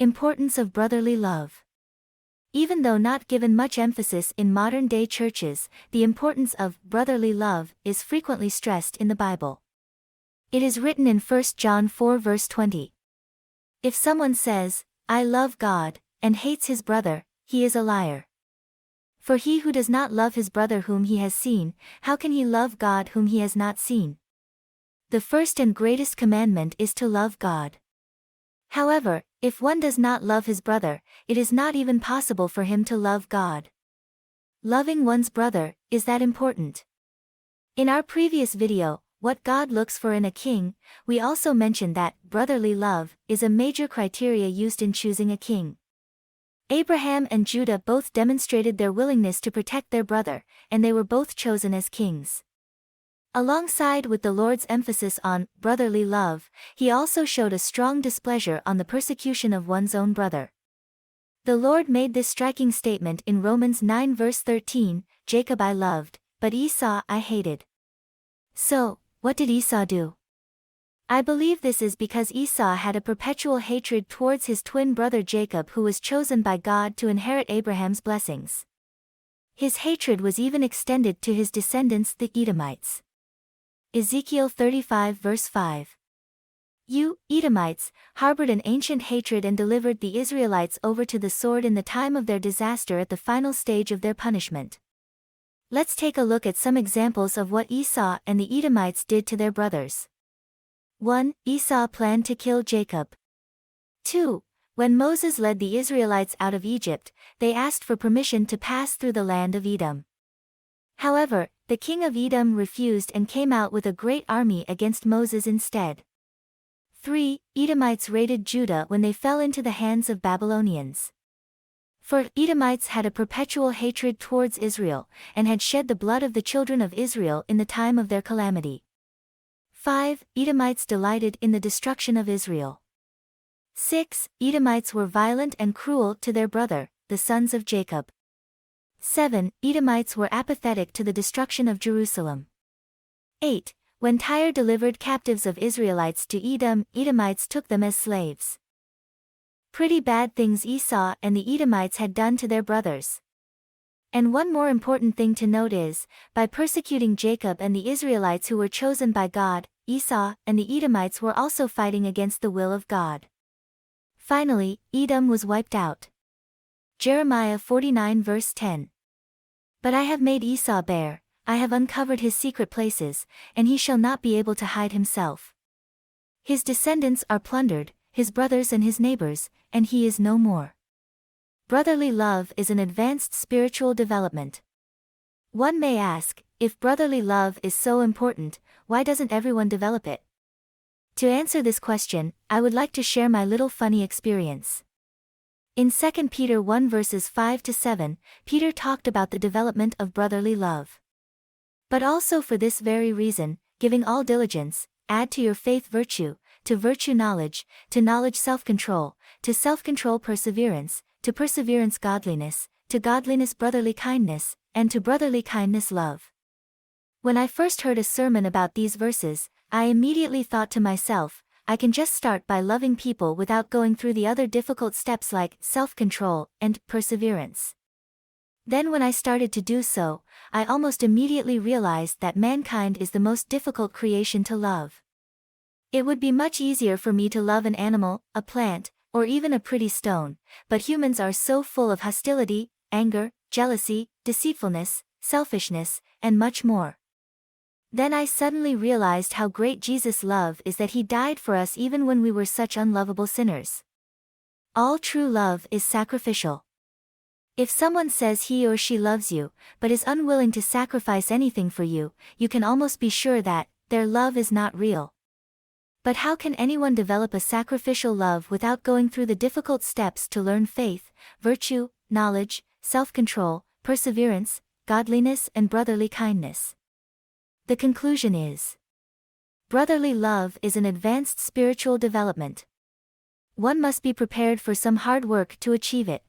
Importance of brotherly love. Even though not given much emphasis in modern-day churches, the importance of brotherly love is frequently stressed in the Bible. It is written in 1 John 4 verse 20. If someone says, "I love God," and hates his brother, he is a liar. For he who does not love his brother whom he has seen, how can he love God whom he has not seen? The first and greatest commandment is to love God. However, if one does not love his brother, it is not even possible for him to love God. Loving one's brother, is that important? In our previous video, What God Looks For in a King, we also mentioned that brotherly love is a major criteria used in choosing a king. Abraham and Judah both demonstrated their willingness to protect their brother, and they were both chosen as kings. Alongside with the Lord's emphasis on brotherly love, he also showed a strong displeasure on the persecution of one's own brother. The Lord made this striking statement in Romans 9 verse 13, "Jacob I loved, but Esau I hated." So, what did Esau do? I believe this is because Esau had a perpetual hatred towards his twin brother Jacob, who was chosen by God to inherit Abraham's blessings. His hatred was even extended to his descendants the Edomites. Ezekiel 35 verse 5. You, Edomites, harbored an ancient hatred and delivered the Israelites over to the sword in the time of their disaster at the final stage of their punishment. Let's take a look at some examples of what Esau and the Edomites did to their brothers. 1. Esau planned to kill Jacob. 2. When Moses led the Israelites out of Egypt, they asked for permission to pass through the land of Edom. However, the king of Edom refused and came out with a great army against Moses instead. 3. Edomites raided Judah when they fell into the hands of Babylonians. For Edomites had a perpetual hatred towards Israel, and had shed the blood of the children of Israel in the time of their calamity. 5. Edomites delighted in the destruction of Israel. 6. Edomites were violent and cruel to their brother, the sons of Jacob. 7. Edomites were apathetic to the destruction of Jerusalem. 8. When Tyre delivered captives of Israelites to Edom, Edomites took them as slaves. Pretty bad things Esau and the Edomites had done to their brothers. And one more important thing to note is, by persecuting Jacob and the Israelites who were chosen by God, Esau and the Edomites were also fighting against the will of God. Finally, Edom was wiped out. Jeremiah 49 verse 10. But I have made Esau bare, I have uncovered his secret places, and he shall not be able to hide himself. His descendants are plundered, his brothers and his neighbors, and he is no more. Brotherly love is an advanced spiritual development. One may ask, if brotherly love is so important, why doesn't everyone develop it? To answer this question, I would like to share my little funny experience. In 2 Peter 1 verses 5 to 7, Peter talked about the development of brotherly love. But also for this very reason, giving all diligence, add to your faith virtue, to virtue knowledge, to knowledge self-control, to self-control perseverance, to perseverance godliness, to godliness brotherly kindness, and to brotherly kindness love. When I first heard a sermon about these verses, I immediately thought to myself, I can just start by loving people without going through the other difficult steps like self-control and perseverance. Then when I started to do so, I almost immediately realized that mankind is the most difficult creation to love. It would be much easier for me to love an animal, a plant, or even a pretty stone, but humans are so full of hostility, anger, jealousy, deceitfulness, selfishness, and much more. Then I suddenly realized how great Jesus' love is, that he died for us even when we were such unlovable sinners. All true love is sacrificial. If someone says he or she loves you, but is unwilling to sacrifice anything for you, you can almost be sure that their love is not real. But how can anyone develop a sacrificial love without going through the difficult steps to learn faith, virtue, knowledge, self-control, perseverance, godliness, and brotherly kindness? The conclusion is, brotherly love is an advanced spiritual development. One must be prepared for some hard work to achieve it.